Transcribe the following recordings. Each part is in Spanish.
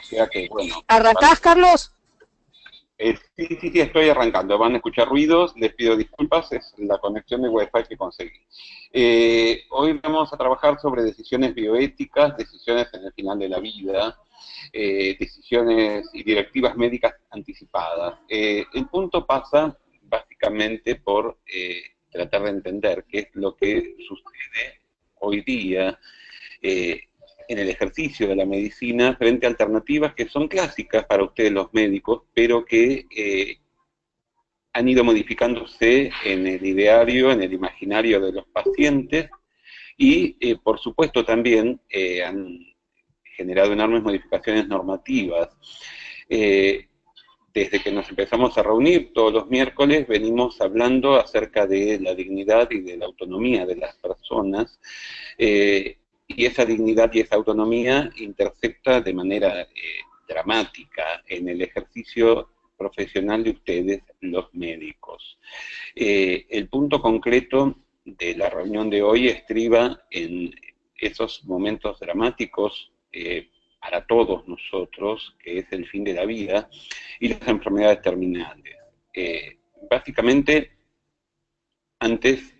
sea que, bueno, ¿Arrancás, Carlos? sí, estoy arrancando. Van a escuchar ruidos, les pido disculpas, es la conexión de Wi-Fi que conseguí. Hoy vamos a trabajar sobre decisiones bioéticas, decisiones en el final de la vida, decisiones y directivas médicas anticipadas. El punto pasa básicamente por tratar de entender qué es lo que sucede hoy día eh, en el ejercicio de la medicina frente a alternativas que son clásicas para ustedes los médicos, pero que han ido modificándose en el ideario, en el imaginario de los pacientes y, por supuesto, también han generado enormes modificaciones normativas. Eh, Desde que nos empezamos a reunir todos los miércoles, venimos hablando acerca de la dignidad y de la autonomía de las personas, y esa dignidad y esa autonomía intercepta de manera dramática en el ejercicio profesional de ustedes, los médicos. El punto concreto de la reunión de hoy estriba en esos momentos dramáticos para todos nosotros, que es el fin de la vida, y las enfermedades terminales. Básicamente, antes,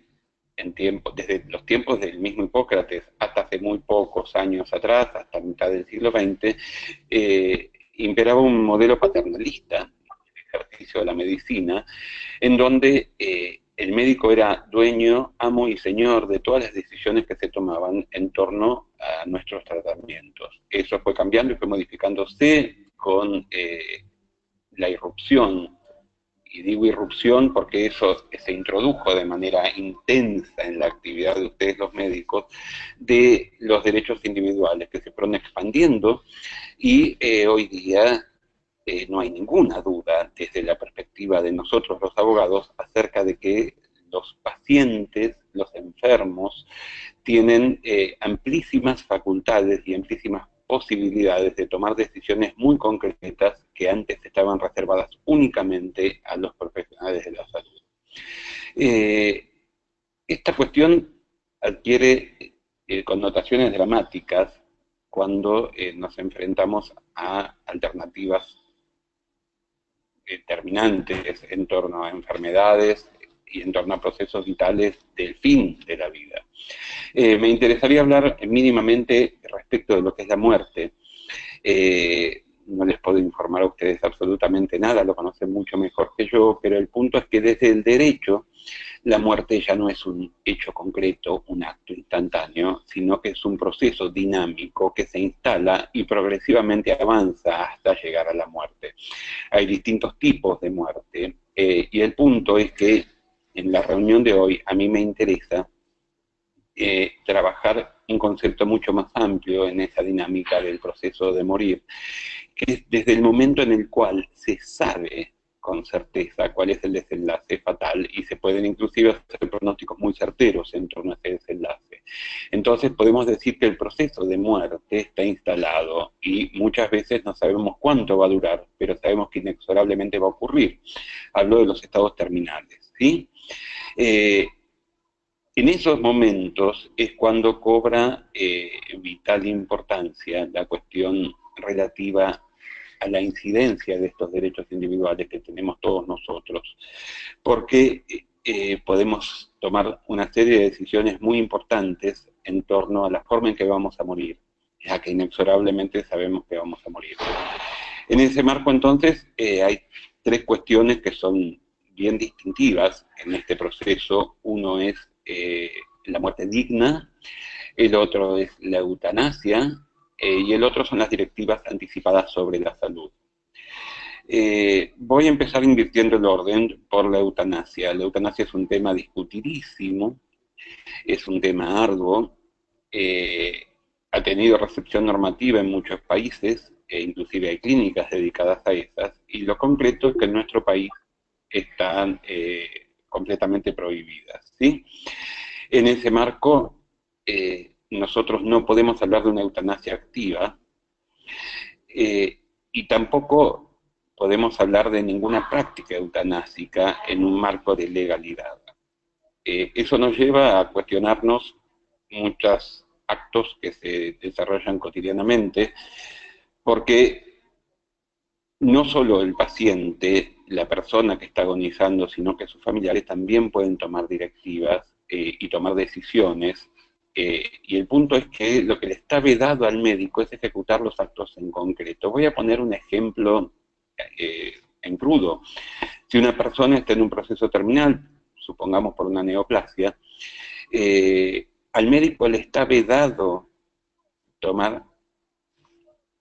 desde los tiempos del mismo Hipócrates hasta hace muy pocos años atrás, hasta mitad del siglo XX, imperaba un modelo paternalista en el ejercicio de la medicina, en donde el médico era dueño, amo y señor de todas las decisiones que se tomaban en torno a nuestros tratamientos. Eso fue cambiando y fue modificándose con la irrupción, y digo irrupción porque eso se introdujo de manera intensa en la actividad de ustedes los médicos, de los derechos individuales que se fueron expandiendo y hoy día no hay ninguna duda desde la perspectiva de nosotros los abogados acerca de que los pacientes, los enfermos, tienen amplísimas facultades y amplísimas posibilidades de tomar decisiones muy concretas que antes estaban reservadas únicamente a los profesionales de la salud. Eh, Esta cuestión adquiere connotaciones dramáticas cuando nos enfrentamos a alternativas terminantes en torno a enfermedades y en torno a procesos vitales del fin de la vida. Me interesaría hablar mínimamente respecto de lo que es la muerte. No les puedo informar a ustedes absolutamente nada, lo conocen mucho mejor que yo, pero el punto es que desde el derecho la muerte ya no es un hecho concreto, un acto instantáneo, sino que es un proceso dinámico que se instala y progresivamente avanza hasta llegar a la muerte. Hay distintos tipos de muerte, y el punto es que en la reunión de hoy a mí me interesa trabajar un concepto mucho más amplio en esa dinámica del proceso de morir, que es desde el momento en el cual se sabe con certeza cuál es el desenlace fatal y se pueden inclusive hacer pronósticos muy certeros en torno a ese desenlace. Entonces podemos decir que el proceso de muerte está instalado y muchas veces no sabemos cuánto va a durar, pero sabemos que inexorablemente va a ocurrir. Hablo de los estados terminales, ¿sí? En esos momentos es cuando cobra vital importancia la cuestión relativa a la incidencia de estos derechos individuales que tenemos todos nosotros, porque podemos tomar una serie de decisiones muy importantes en torno a la forma en que vamos a morir, ya que inexorablemente sabemos que vamos a morir. En ese marco, entonces, hay tres cuestiones que son bien distintivas en este proceso. Uno es la muerte digna, el otro es la eutanasia, y el otro son las directivas anticipadas sobre la salud. Voy a empezar invirtiendo el orden por la eutanasia. La eutanasia es un tema discutidísimo, es un tema arduo, eh, ha tenido recepción normativa en muchos países, e inclusive hay clínicas dedicadas a esas, y lo concreto es que en nuestro país están completamente prohibidas, ¿sí? En ese marco, nosotros no podemos hablar de una eutanasia activa, y tampoco podemos hablar de ninguna práctica eutanásica en un marco de legalidad. Eso nos lleva a cuestionarnos muchos actos que se desarrollan cotidianamente, porque no solo el paciente, la persona que está agonizando, sino que sus familiares también pueden tomar directivas y tomar decisiones. Y el punto es que lo que le está vedado al médico es ejecutar los actos en concreto. Voy a poner un ejemplo en crudo. Si una persona está en un proceso terminal, supongamos por una neoplasia, al médico le está vedado tomar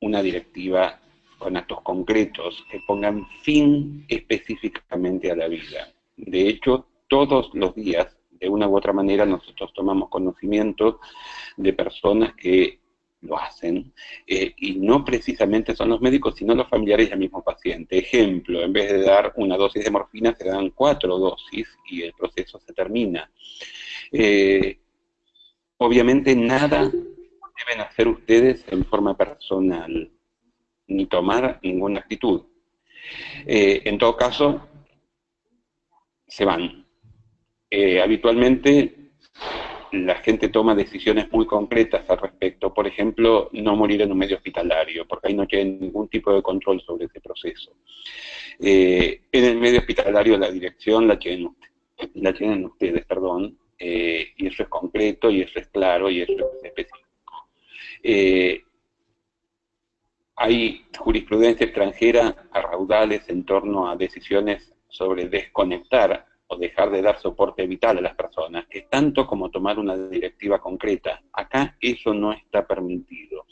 una directiva con actos concretos que pongan fin específicamente a la vida. De hecho, todos los días, de una u otra manera, nosotros tomamos conocimiento de personas que lo hacen, y no precisamente son los médicos, sino los familiares del mismo paciente. Ejemplo, en vez de dar una dosis de morfina, se dan 4 dosis y el proceso se termina. Eh, Obviamente nada deben hacer ustedes en forma personal, ni tomar ninguna actitud. En todo caso, se van. Habitualmente la gente toma decisiones muy concretas al respecto. Por ejemplo, no morir en un medio hospitalario, porque ahí no tienen ningún tipo de control sobre ese proceso. En el medio hospitalario la dirección la tienen ustedes, perdón, y eso es concreto, y eso es claro, y eso es específico. Hay jurisprudencia extranjera a raudales en torno a decisiones sobre desconectar o dejar de dar soporte vital a las personas, que es tanto como tomar una directiva concreta. Acá eso no está permitido.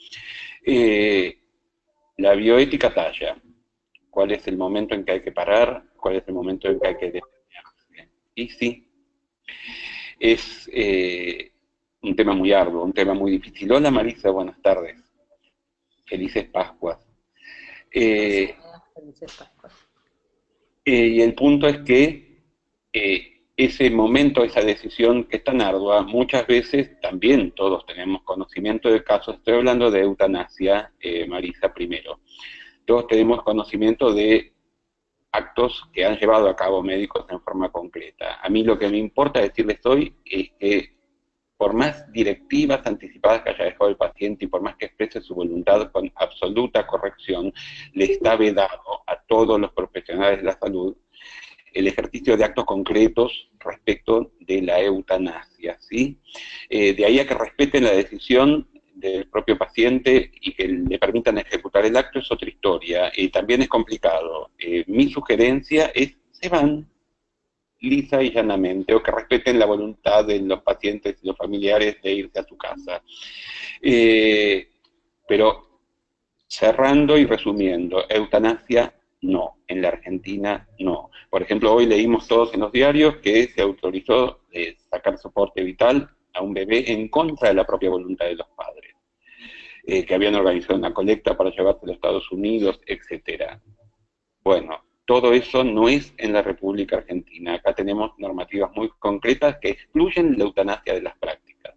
La bioética talla cuál es el momento en que hay que parar, cuál es el momento en que hay que detenerse. Y sí, es un tema muy arduo, un tema muy difícil. Hola Marisa, buenas tardes. Felices Pascuas. Eh, y el punto es que ese momento, esa decisión que es tan ardua, muchas veces también todos tenemos conocimiento de casos, estoy hablando de eutanasia, Marisa, primero. Todos tenemos conocimiento de actos que han llevado a cabo médicos en forma concreta. A mí lo que me importa decirles hoy es que por más directivas anticipadas que haya dejado el paciente y por más que exprese su voluntad con absoluta corrección, le está vedado a todos los profesionales de la salud el ejercicio de actos concretos respecto de la eutanasia, ¿sí? De ahí a que respeten la decisión del propio paciente y que le permitan ejecutar el acto es otra historia, y también es complicado. Mi sugerencia es, se van lisa y llanamente, o que respeten la voluntad de los pacientes y los familiares de irse a su casa. Pero cerrando y resumiendo, eutanasia no, en la Argentina no. Por ejemplo, hoy leímos todos en los diarios que se autorizó sacar soporte vital a un bebé en contra de la propia voluntad de los padres, que habían organizado una colecta para llevarse a los Estados Unidos, etcétera. Bueno, todo eso no es en la República Argentina. Acá tenemos normativas muy concretas que excluyen la eutanasia de las prácticas.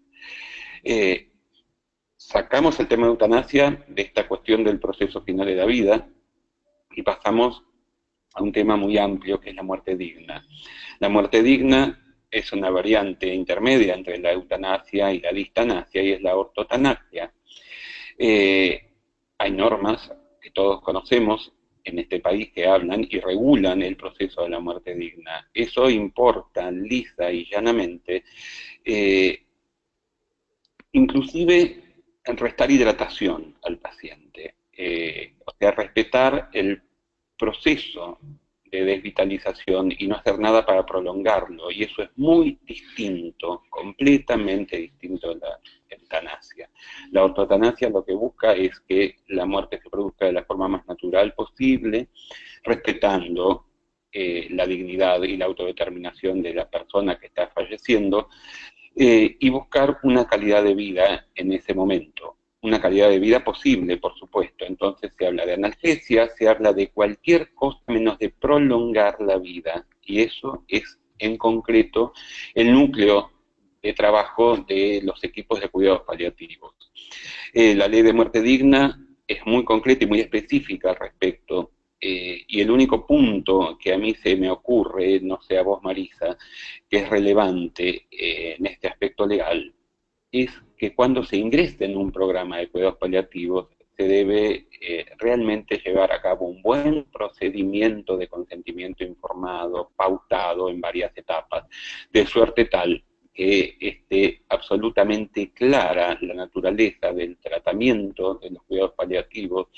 Sacamos el tema de eutanasia de esta cuestión del proceso final de la vida y pasamos a un tema muy amplio que es la muerte digna. La muerte digna es una variante intermedia entre la eutanasia y la distanasia y es la ortotanasia. Hay normas que todos conocemos en este país que hablan y regulan el proceso de la muerte digna. Eso importa lisa y llanamente, inclusive restar hidratación al paciente, o sea, respetar el proceso de desvitalización y no hacer nada para prolongarlo, y eso es muy distinto, completamente distinto a la eutanasia. La ortotanasia lo que busca es que la muerte se produzca de la forma más natural posible, respetando la dignidad y la autodeterminación de la persona que está falleciendo, y buscar una calidad de vida en ese momento, una calidad de vida posible, por supuesto. Entonces se habla de analgesia, se habla de cualquier cosa menos de prolongar la vida, y eso es en concreto el núcleo de trabajo de los equipos de cuidados paliativos. La ley de muerte digna es muy concreta y muy específica al respecto, y el único punto que a mí se me ocurre, no sé a vos Marisa, que es relevante en este aspecto legal, es que cuando se ingrese en un programa de cuidados paliativos se debe realmente llevar a cabo un buen procedimiento de consentimiento informado, pautado en varias etapas, de suerte tal que esté absolutamente clara la naturaleza del tratamiento de los cuidados paliativos,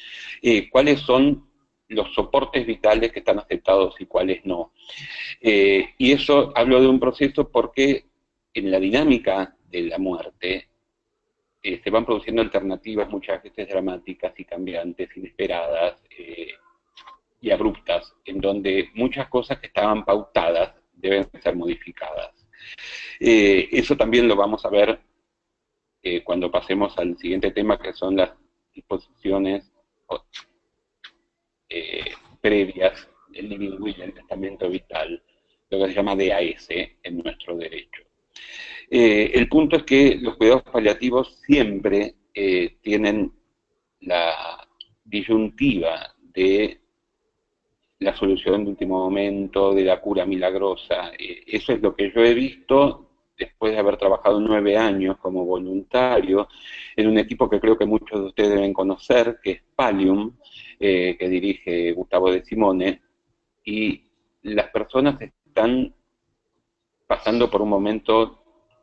cuáles son los soportes vitales que están aceptados y cuáles no. Y eso hablo de un proceso porque en la dinámica de la muerte se van produciendo alternativas muchas veces dramáticas y cambiantes, inesperadas y abruptas, en donde muchas cosas que estaban pautadas deben ser modificadas. Eso también lo vamos a ver cuando pasemos al siguiente tema, que son las disposiciones previas del living will, del testamento vital, lo que se llama DAS en nuestro derecho. El punto es que los cuidados paliativos siempre tienen la disyuntiva de la solución de último momento, de la cura milagrosa. Eso es lo que yo he visto después de haber trabajado 9 años como voluntario en un equipo que creo que muchos de ustedes deben conocer, que es Pallium, que dirige Gustavo De Simone, y las personas están pasando por un momento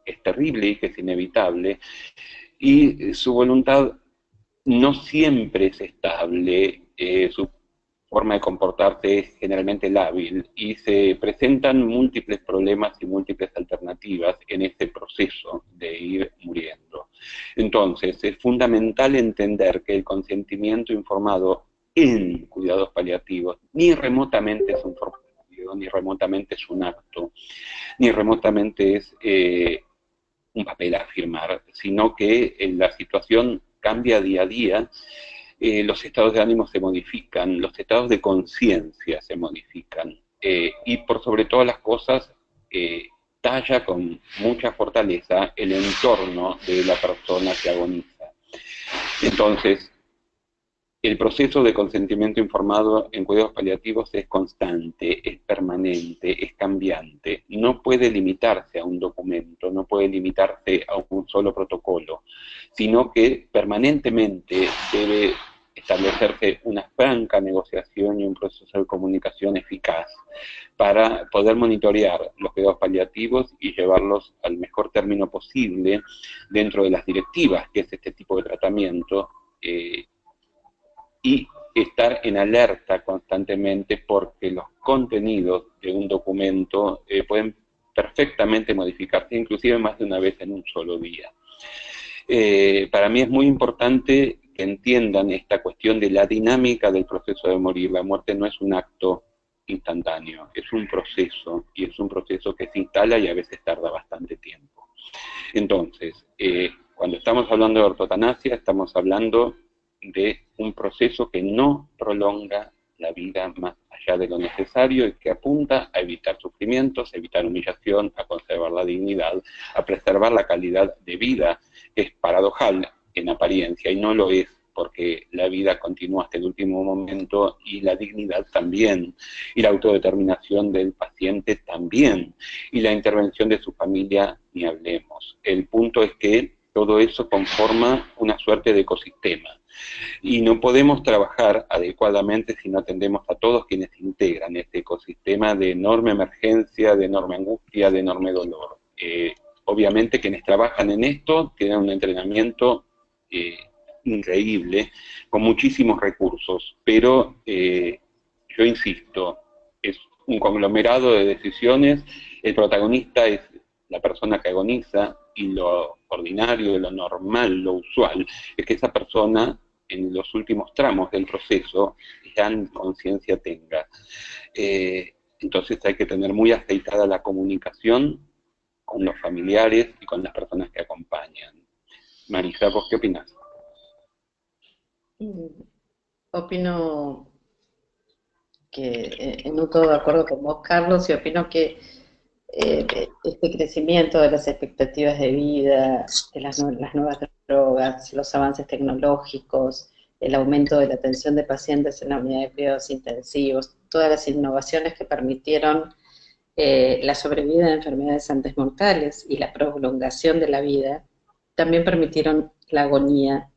que es terrible y que es inevitable, y su voluntad no siempre es estable, su forma de comportarse es generalmente lábil, y se presentan múltiples problemas y múltiples alternativas en este proceso de ir muriendo. Entonces, es fundamental entender que el consentimiento informado en cuidados paliativos ni remotamente es un formulario, ni remotamente es un acto, ni remotamente es un papel a firmar, sino que la situación cambia día a día, los estados de ánimo se modifican, los estados de conciencia se modifican, y por sobre todas las cosas, talla con mucha fortaleza el entorno de la persona que agoniza. Entonces, el proceso de consentimiento informado en cuidados paliativos es constante, es permanente, es cambiante. No puede limitarse a un documento, no puede limitarse a un solo protocolo, sino que permanentemente debe establecerse una franca negociación y un proceso de comunicación eficaz para poder monitorear los cuidados paliativos y llevarlos al mejor término posible dentro de las directivas que es este tipo de tratamiento, y estar en alerta constantemente porque los contenidos de un documento pueden perfectamente modificarse, inclusive más de una vez en un solo día. Para mí es muy importante que entiendan esta cuestión de la dinámica del proceso de morir. La muerte no es un acto instantáneo, es un proceso, y es un proceso que se instala y a veces tarda bastante tiempo. Entonces, cuando estamos hablando de ortotanasia, estamos hablando de un proceso que no prolonga la vida más allá de lo necesario y que apunta a evitar sufrimientos, a evitar humillación, a conservar la dignidad, a preservar la calidad de vida, que es paradojal en apariencia y no lo es, porque la vida continúa hasta el último momento y la dignidad también, y la autodeterminación del paciente también, y la intervención de su familia ni hablemos. El punto es que todo eso conforma una suerte de ecosistema. Y no podemos trabajar adecuadamente si no atendemos a todos quienes integran este ecosistema de enorme emergencia, de enorme angustia, de enorme dolor. Obviamente quienes trabajan en esto tienen un entrenamiento increíble, con muchísimos recursos, pero yo insisto, es un conglomerado de decisiones, el protagonista es la persona que agoniza, y lo ordinario, lo normal, lo usual, es que esa persona en los últimos tramos del proceso ya conciencia tenga. Entonces hay que tener muy aceitada la comunicación con los familiares y con las personas que acompañan. Marisa, ¿vos qué opinás? Opino que no todo de acuerdo con vos, Carlos, y opino que este crecimiento de las expectativas de vida, de las nuevas drogas, los avances tecnológicos, el aumento de la atención de pacientes en la unidad de cuidados intensivos, todas las innovaciones que permitieron la sobrevida de enfermedades antes mortales y la prolongación de la vida, también permitieron la agonía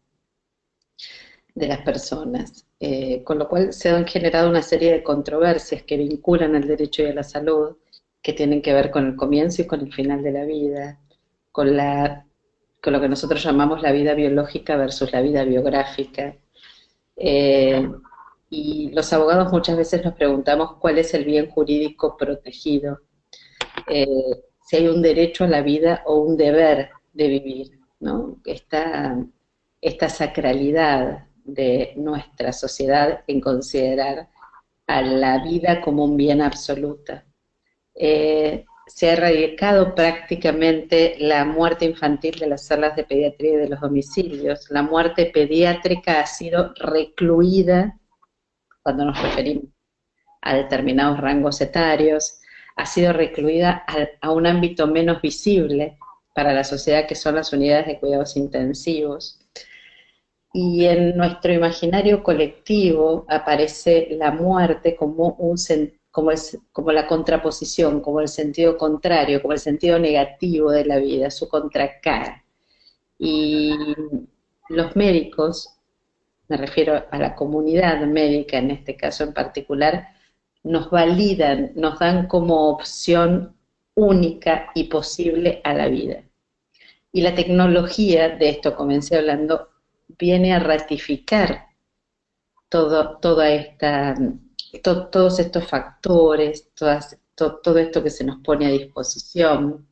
de las personas, con lo cual se han generado una serie de controversias que vinculan al derecho y a la salud, que tienen que ver con el comienzo y con el final de la vida, con con lo que nosotros llamamos la vida biológica versus la vida biográfica. Eh, y los abogados muchas veces nos preguntamos cuál es el bien jurídico protegido, eh, si hay un derecho a la vida o un deber de vivir, ¿no? Esta sacralidad de nuestra sociedad en considerar a la vida como un bien absoluto. Se ha erradicado prácticamente la muerte infantil de las salas de pediatría y de los domicilios. La muerte pediátrica ha sido recluida, cuando nos referimos a determinados rangos etarios, ha sido recluida a un ámbito menos visible para la sociedad, que son las unidades de cuidados intensivos. Y en nuestro imaginario colectivo aparece la muerte como como la contraposición, como el sentido contrario, como el sentido negativo de la vida, su contracara. Y los médicos, me refiero a la comunidad médica en este caso en particular, nos validan, nos dan como opción única y posible a la vida. Y la tecnología, de esto comencé hablando, viene a ratificar todos estos factores, todo esto que se nos pone a disposición.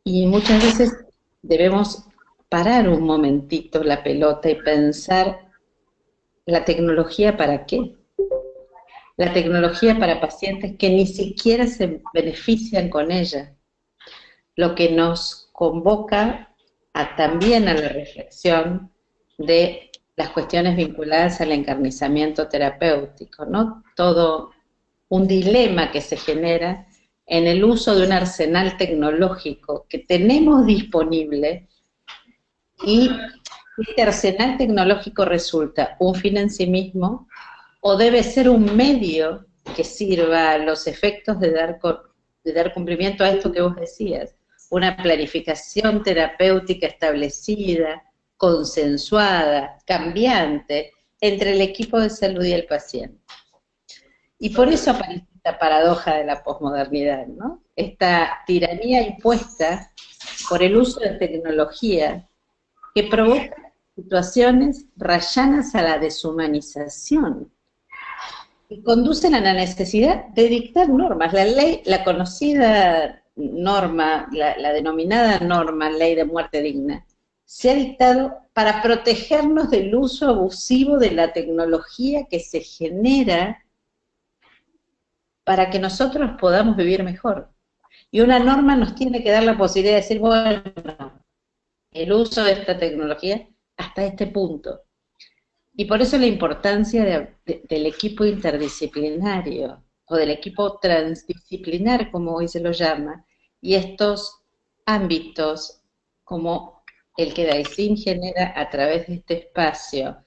Y muchas veces debemos parar un momentito la pelota y pensar, ¿la tecnología para qué? La tecnología para pacientes que ni siquiera se benefician con ella, lo que nos convoca también a la reflexión de las cuestiones vinculadas al encarnizamiento terapéutico, ¿no? Todo un dilema que se genera en el uso de un arsenal tecnológico que tenemos disponible, y este arsenal tecnológico resulta un fin en sí mismo o debe ser un medio que sirva a los efectos de dar cumplimiento a esto que vos decías, una planificación terapéutica establecida, consensuada, cambiante, entre el equipo de salud y el paciente. Y por eso aparece esta paradoja de la posmodernidad, ¿no? Esta tiranía impuesta por el uso de tecnología que provoca situaciones rayanas a la deshumanización y conducen a la necesidad de dictar normas. La ley, la conocida norma, la denominada norma, ley de muerte digna, se ha dictado para protegernos del uso abusivo de la tecnología que se genera para que nosotros podamos vivir mejor. Y una norma nos tiene que dar la posibilidad de decir, bueno, el uso de esta tecnología hasta este punto. Y por eso la importancia del equipo interdisciplinario, o del equipo transdisciplinar, como hoy se lo llama, y estos ámbitos, como el que DAISIN genera a través de este espacio,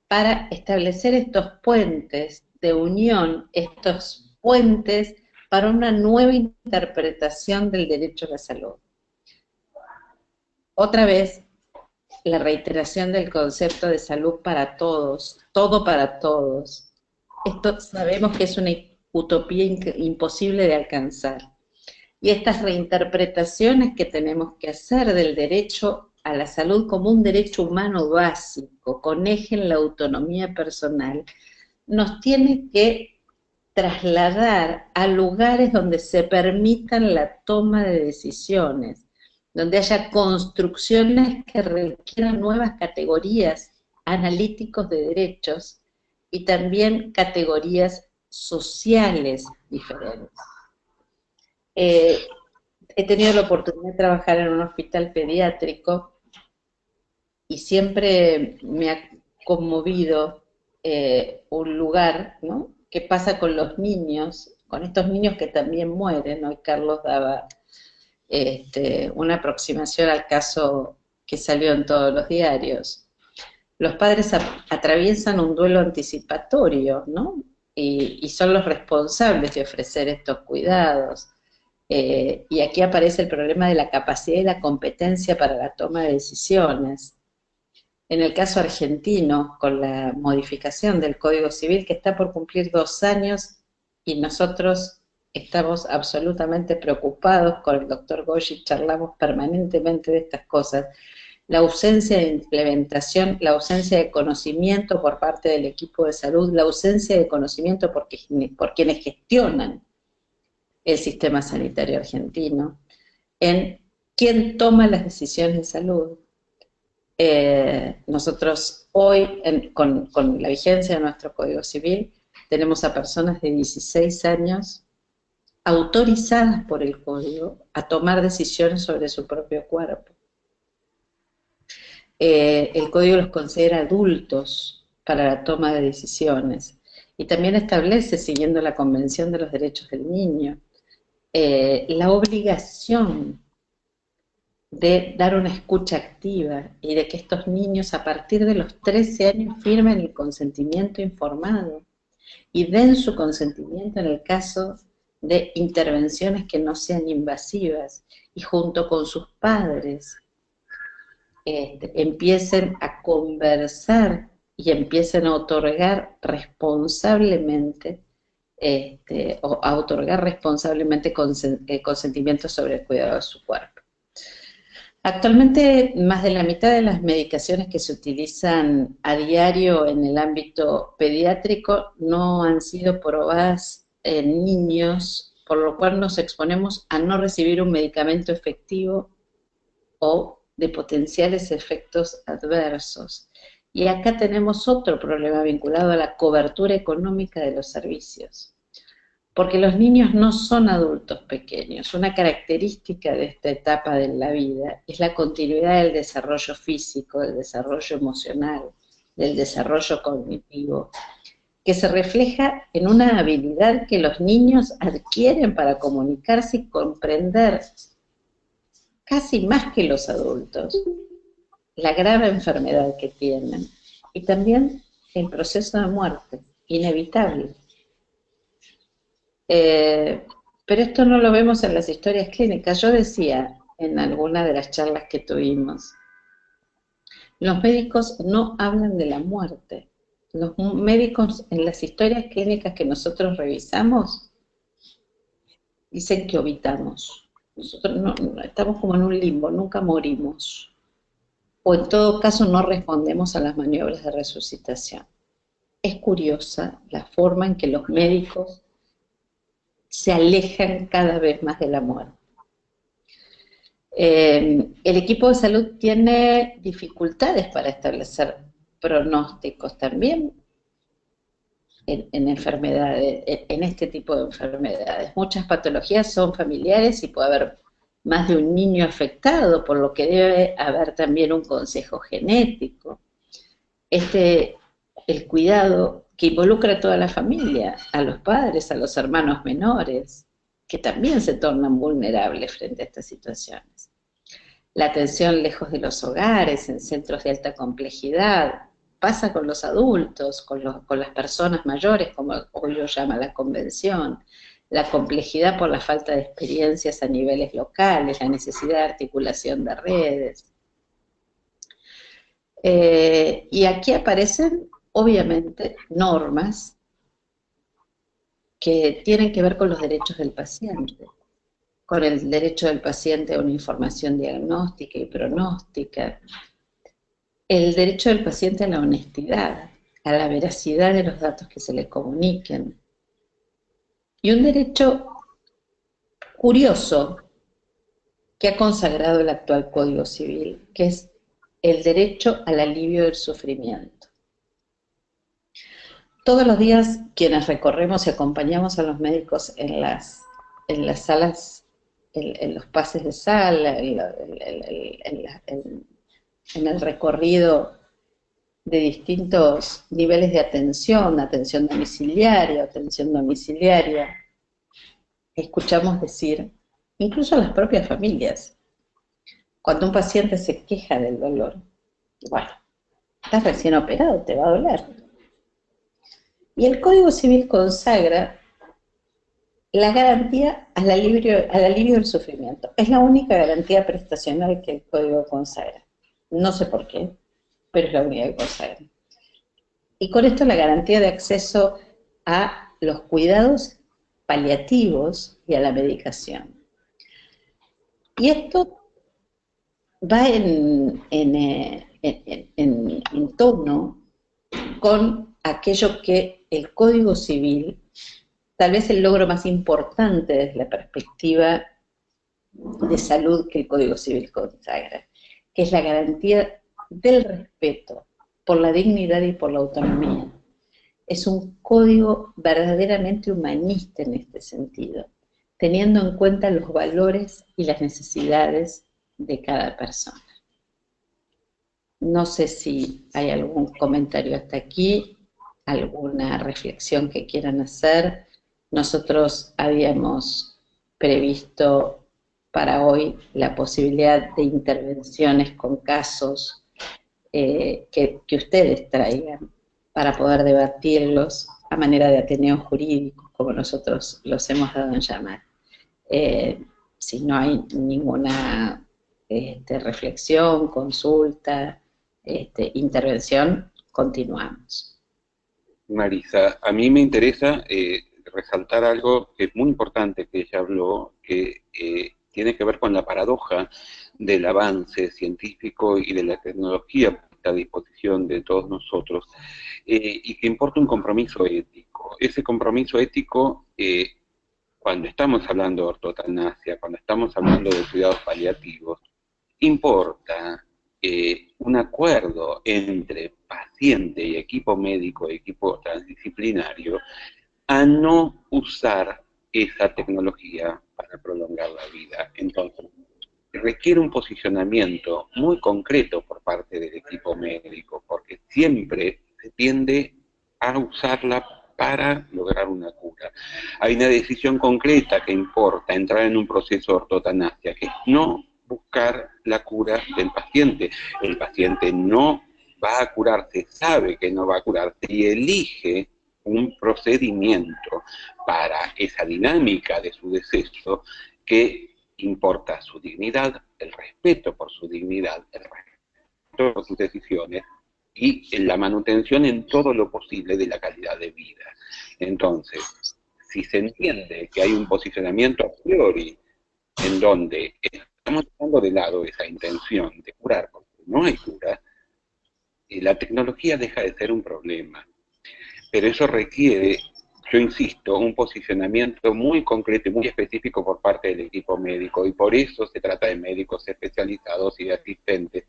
para establecer estos puentes de unión, estos puentes para una nueva interpretación del derecho a la salud. Otra vez, la reiteración del concepto de salud para todos, todo para todos. Esto sabemos que es una utopía imposible de alcanzar. Y estas reinterpretaciones que tenemos que hacer del derecho a la salud como un derecho humano básico, con eje en la autonomía personal, nos tiene que trasladar a lugares donde se permitan la toma de decisiones, donde haya construcciones que requieran nuevas categorías analíticos de derechos y también categorías sociales diferentes. He tenido la oportunidad de trabajar en un hospital pediátrico y siempre me ha conmovido un lugar, ¿no?, qué pasa con los niños, con estos niños que también mueren. Hoy Carlos daba una aproximación al caso que salió en todos los diarios. Los padres atraviesan un duelo anticipatorio, ¿no? Y son los responsables de ofrecer estos cuidados. Y aquí aparece el problema de la capacidad y la competencia para la toma de decisiones. En el caso argentino, con la modificación del Código Civil, que está por cumplir 2 años, y nosotros estamos absolutamente preocupados con el doctor Goyi, charlamos permanentemente de estas cosas, la ausencia de implementación, la ausencia de conocimiento por parte del equipo de salud, la ausencia de conocimiento por quienes gestionan el sistema sanitario argentino, en quién toma las decisiones de salud. Nosotros hoy, con la vigencia de nuestro Código Civil, tenemos a personas de 16 años autorizadas por el Código a tomar decisiones sobre su propio cuerpo. El Código los considera adultos para la toma de decisiones y también establece, siguiendo la Convención de los Derechos del Niño, la obligación de dar una escucha activa y de que estos niños a partir de los 13 años firmen el consentimiento informado y den su consentimiento en el caso de intervenciones que no sean invasivas y junto con sus padres empiecen a conversar y empiecen a otorgar responsablemente consentimiento sobre el cuidado de su cuerpo. Actualmente, más de la mitad de las medicaciones que se utilizan a diario en el ámbito pediátrico no han sido probadas en niños, por lo cual nos exponemos a no recibir un medicamento efectivo o de potenciales efectos adversos. Y acá tenemos otro problema vinculado a la cobertura económica de los servicios. Porque los niños no son adultos pequeños. Una característica de esta etapa de la vida es la continuidad del desarrollo físico, del desarrollo emocional, del desarrollo cognitivo, que se refleja en una habilidad que los niños adquieren para comunicarse y comprender, casi más que los adultos, la grave enfermedad que tienen y también el proceso de muerte, inevitable. Pero esto no lo vemos en las historias clínicas. Yo decía en alguna de las charlas que tuvimos, los médicos no hablan de la muerte. Los médicos en las historias clínicas que nosotros revisamos dicen que orbitamos. Nosotros no, estamos como en un limbo, nunca morimos. O en todo caso no respondemos a las maniobras de resucitación. Es curiosa la forma en que los médicos se alejan cada vez más de la muerte. El equipo de salud tiene dificultades para establecer pronósticos también en enfermedades, en este tipo de enfermedades. Muchas patologías son familiares y puede haber más de un niño afectado, por lo que debe haber también un consejo genético. El cuidado que involucra a toda la familia, a los padres, a los hermanos menores, que también se tornan vulnerables frente a estas situaciones. La atención lejos de los hogares, en centros de alta complejidad, pasa con los adultos, con las personas mayores, como hoy lo llama la Convención, la complejidad por la falta de experiencias a niveles locales, la necesidad de articulación de redes. Y aquí aparecen, obviamente, normas que tienen que ver con los derechos del paciente, con el derecho del paciente a una información diagnóstica y pronóstica, el derecho del paciente a la honestidad, a la veracidad de los datos que se le comuniquen, y un derecho curioso que ha consagrado el actual Código Civil, que es el derecho al alivio del sufrimiento. Todos los días quienes recorremos y acompañamos a los médicos en las salas, en los pases de sala, en el recorrido de distintos niveles de atención domiciliaria, escuchamos decir, incluso a las propias familias, cuando un paciente se queja del dolor, bueno, estás recién operado, te va a doler. Y el Código Civil consagra la garantía al alivio del sufrimiento. Es la única garantía prestacional que el Código consagra. No sé por qué. pero es la única que consagran. Y con esto la garantía de acceso a los cuidados paliativos y a la medicación. Y esto va en tono con aquello que el Código Civil, tal vez el logro más importante desde la perspectiva de salud que el Código Civil consagra, que es la garantía del respeto por la dignidad y por la autonomía. Es un código verdaderamente humanista en este sentido, teniendo en cuenta los valores y las necesidades de cada persona. No sé si hay algún comentario hasta aquí, alguna reflexión que quieran hacer. Nosotros habíamos previsto para hoy la posibilidad de intervenciones con casos que ustedes traigan para poder debatirlos a manera de ateneo jurídico, como nosotros los hemos dado en llamar. Si no hay ninguna reflexión, consulta, intervención, continuamos. Marisa, a mí me interesa resaltar algo que es muy importante que ella habló, que tiene que ver con la paradoja del avance científico y de la tecnología puesta a disposición de todos nosotros, y que importa un compromiso ético. Ese compromiso ético, cuando estamos hablando de ortotanasia, cuando estamos hablando de cuidados paliativos, importa un acuerdo entre paciente y equipo médico, equipo transdisciplinario, a no usar esa tecnología para prolongar la vida. Entonces, requiere un posicionamiento muy concreto por parte del equipo médico, porque siempre se tiende a usarla para lograr una cura. Hay una decisión concreta que importa entrar en un proceso de ortotanasia, que es no buscar la cura del paciente. El paciente no va a curarse, sabe que no va a curarse y elige un procedimiento para esa dinámica de su deceso que importa su dignidad, el respeto por su dignidad, el respeto por sus decisiones y la manutención en todo lo posible de la calidad de vida. Entonces, si se entiende que hay un posicionamiento a priori en donde estamos dejando de lado esa intención de curar, porque no hay cura, la tecnología deja de ser un problema. Pero eso requiere, yo insisto, un posicionamiento muy concreto y muy específico por parte del equipo médico, y por eso se trata de médicos especializados y de asistentes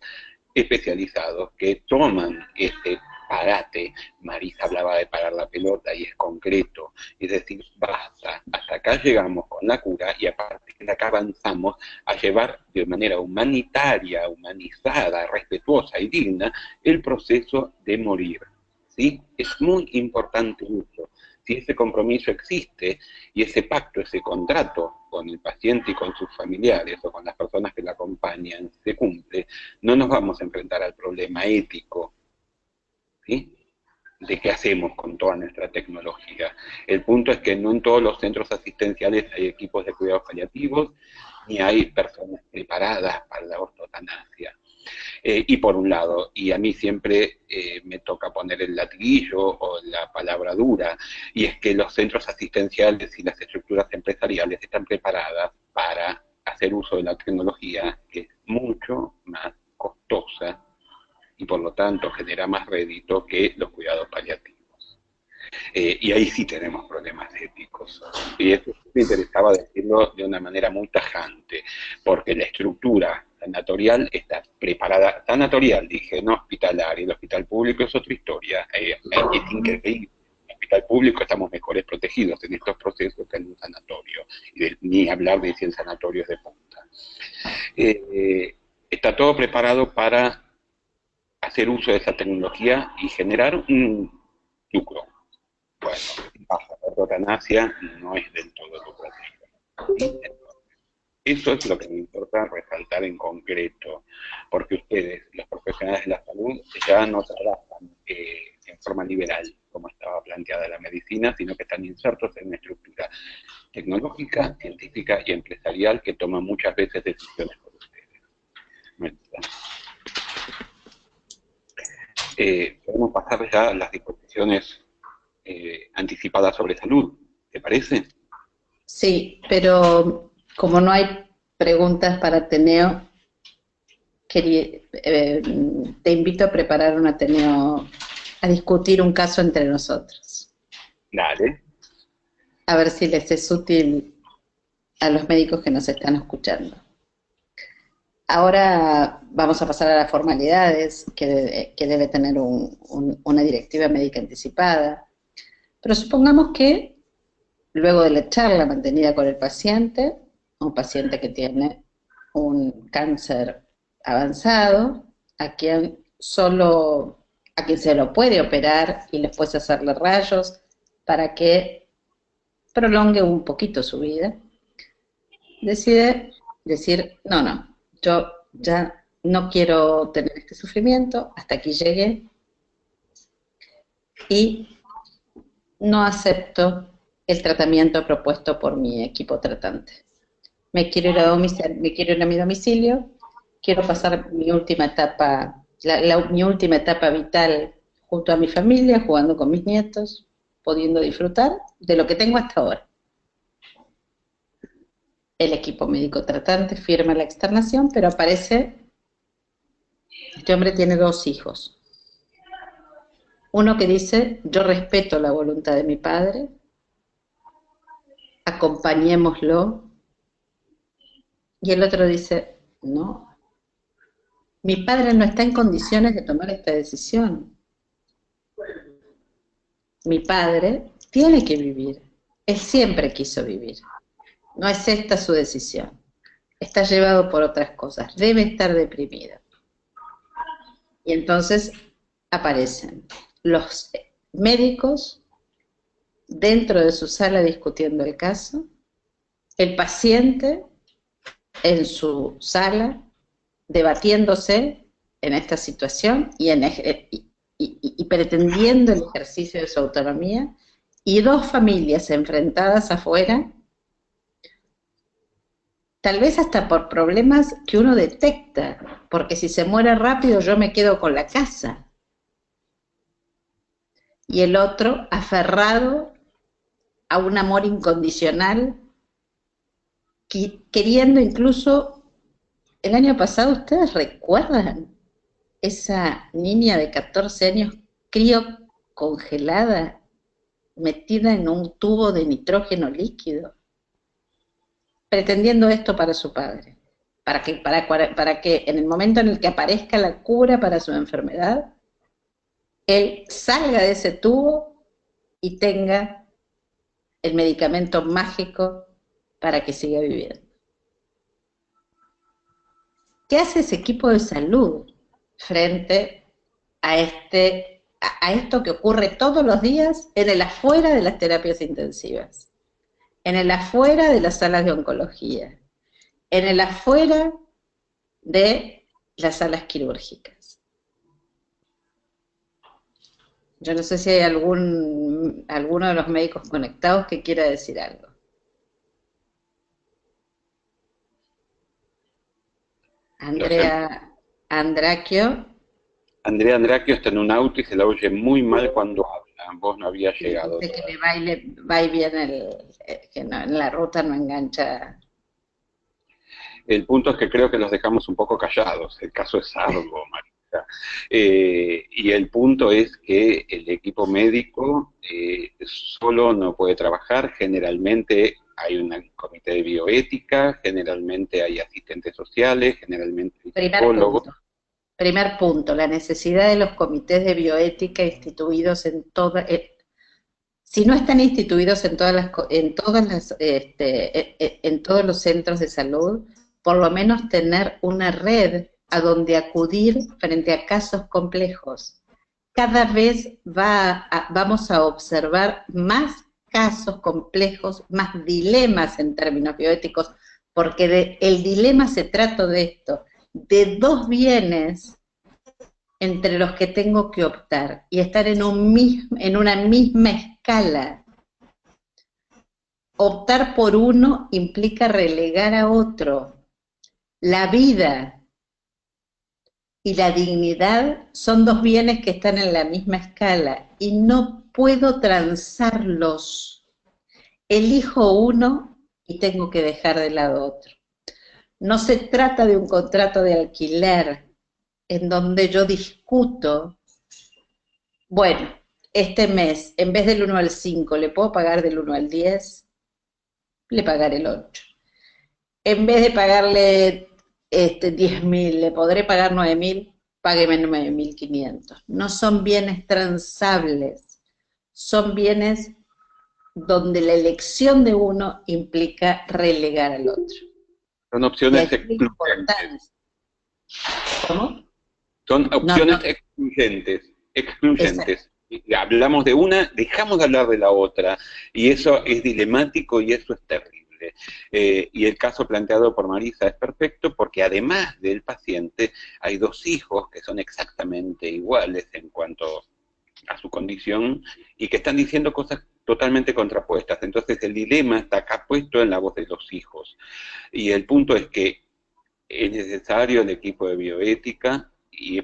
especializados que toman este parate. Marisa hablaba de parar la pelota y es concreto, es decir, basta, hasta acá llegamos con la cura y a partir de acá avanzamos a llevar de manera humanitaria, humanizada, respetuosa y digna el proceso de morir. ¿Sí? Es muy importante eso. Si ese compromiso existe y ese pacto, ese contrato con el paciente y con sus familiares o con las personas que la acompañan se cumple, no nos vamos a enfrentar al problema ético, ¿sí?, de qué hacemos con toda nuestra tecnología. El punto es que no en todos los centros asistenciales hay equipos de cuidados paliativos, ni hay personas preparadas para la ortotanasia. Y por un lado, y a mí siempre me toca poner el latiguillo o la palabra dura, y es que los centros asistenciales y las estructuras empresariales están preparadas para hacer uso de la tecnología, que es mucho más costosa y por lo tanto genera más rédito que los cuidados paliativos. Y ahí sí tenemos problemas éticos. Y eso me interesaba decirlo de una manera muy tajante, porque la estructura sanatorial está preparada, sanatorial dije, no hospitalaria, el hospital público es otra historia, es increíble. En el hospital público estamos mejores protegidos en estos procesos que en un sanatorio, ni hablar de 100 sanatorios de punta. Está todo preparado para hacer uso de esa tecnología y generar un lucro. Bueno, bajo la eutanasia no es del todo lucrativo. Eso es lo que me importa resaltar en concreto, porque ustedes, los profesionales de la salud, ya no trabajan en forma liberal, como estaba planteada la medicina, sino que están insertos en una estructura tecnológica, científica y empresarial que toma muchas veces decisiones por ustedes. podemos pasar ya a las disposiciones anticipadas sobre salud, ¿te parece? Sí, pero como no hay preguntas para Ateneo, te invito a preparar un Ateneo, a discutir un caso entre nosotros. Dale. A ver si les es útil a los médicos que nos están escuchando. Ahora vamos a pasar a las formalidades que debe tener una directiva médica anticipada. Pero supongamos que luego de la charla mantenida con el paciente, un paciente que tiene un cáncer avanzado, a quien se lo puede operar y después hacerle rayos para que prolongue un poquito su vida, decide decir, no, yo ya no quiero tener este sufrimiento, hasta aquí llegué y no acepto el tratamiento propuesto por mi equipo tratante. Me quiero ir a mi domicilio, quiero pasar mi última etapa, mi última etapa vital junto a mi familia, jugando con mis nietos, pudiendo disfrutar de lo que tengo hasta ahora. El equipo médico tratante firma la externación, pero aparece, este hombre tiene 2 hijos. Uno que dice, yo respeto la voluntad de mi padre, acompañémoslo, y el otro dice, no, mi padre no está en condiciones de tomar esta decisión. Mi padre tiene que vivir, él siempre quiso vivir, no es esta su decisión, está llevado por otras cosas, debe estar deprimido. Y entonces aparecen los médicos dentro de su sala discutiendo el caso, el paciente en su sala debatiéndose en esta situación y pretendiendo el ejercicio de su autonomía, y 2 familias enfrentadas afuera, tal vez hasta por problemas que uno detecta, porque si se muere rápido yo me quedo con la casa. Y el otro aferrado a un amor incondicional, queriendo incluso, el año pasado, ¿ustedes recuerdan esa niña de 14 años criocongelada, metida en un tubo de nitrógeno líquido, pretendiendo esto para su padre, para que en el momento en el que aparezca la cura para su enfermedad, él salga de ese tubo y tenga el medicamento mágico para que siga viviendo? ¿Qué hace ese equipo de salud frente a esto que ocurre todos los días en el afuera de las terapias intensivas, en el afuera de las salas de oncología, en el afuera de las salas quirúrgicas? Yo no sé si hay alguno de los médicos conectados que quiera decir algo. Andrea Andraquio. Andrea Andraquio está en un auto y se la oye muy mal cuando habla. Vos no había llegado. Dice que va y viene, que no, en la ruta no engancha. El punto es que creo que los dejamos un poco callados. El caso es arduo, Marisa. Y el punto es que el equipo médico solo no puede trabajar. Generalmente hay un comité de bioética, generalmente hay asistentes sociales, generalmente hay psicólogos. Primer punto, la necesidad de los comités de bioética instituidos en todas, si no están instituidos en en todos los centros de salud, por lo menos tener una red a donde acudir frente a casos complejos. Cada vez vamos a observar más casos complejos, más dilemas en términos bioéticos, porque el dilema se trata de esto, de 2 bienes entre los que tengo que optar y estar en una misma escala. Optar por uno implica relegar a otro. La vida y la dignidad son dos bienes que están en la misma escala y no puedo transarlos. Elijo uno y tengo que dejar de lado otro. No se trata de un contrato de alquiler en donde yo discuto, bueno, este mes, en vez del 1 al 5, ¿le puedo pagar del 1 al 10? Le pagaré el 8. En vez de pagarle 10.000, ¿le podré pagar 9.000? Págueme 9.500. No son bienes transables, son bienes donde la elección de uno implica relegar al otro. Son Y opciones aquí la excluyentes. ¿Cómo? Son No, opciones no, excluyentes, esa, excluyentes. Y hablamos de una, dejamos de hablar de la otra, y eso es dilemático y eso es terrible. Y el caso planteado por Marisa es perfecto porque además del paciente hay dos hijos que son exactamente iguales en cuanto a su condición y que están diciendo cosas totalmente contrapuestas. Entonces el dilema está acá puesto en la voz de los hijos. Y el punto es que es necesario el equipo de bioética,